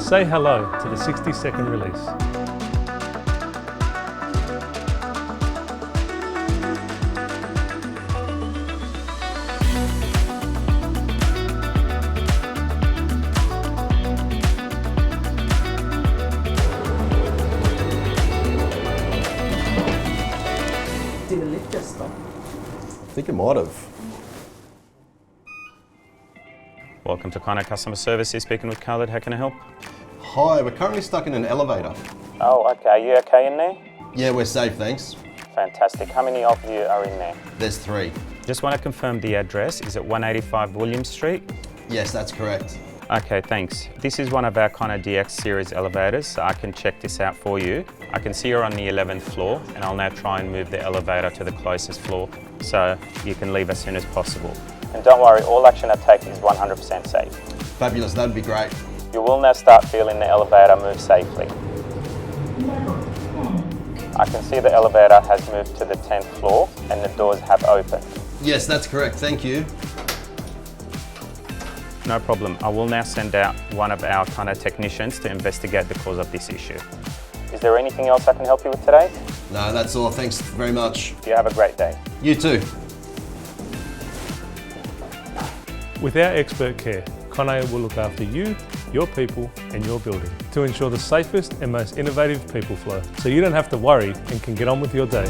Say hello to the 60-second release. Did the lift just stop? I think it might have. Welcome to KONE Customer Service. You're speaking with Khaled. How can I help? Hi, we're currently stuck in an elevator. Oh, okay. Are you okay in there? Yeah, we're safe, thanks. Fantastic. How many of you are in there? There's 3. Just want to confirm the address. Is it 185 William Street? Yes, that's correct. Okay, thanks. This is one of our KONE DX series elevators, so I can check this out for you. I can see you're on the 11th floor, and I'll now try and move the elevator to the closest floor so you can leave as soon as possible. And don't worry, all action I take is 100% safe. Fabulous, that'd be great. You will now start feeling the elevator move safely. I can see the elevator has moved to the 10th floor and the doors have opened. Yes, that's correct, thank you. No problem. I will now send out one of our KONE technicians to investigate the cause of this issue. Is there anything else I can help you with today? No, that's all, thanks very much. You have a great day. You too. With our expert care, KONE will look after you, your people and your building to ensure the safest and most innovative people flow, so you don't have to worry and can get on with your day.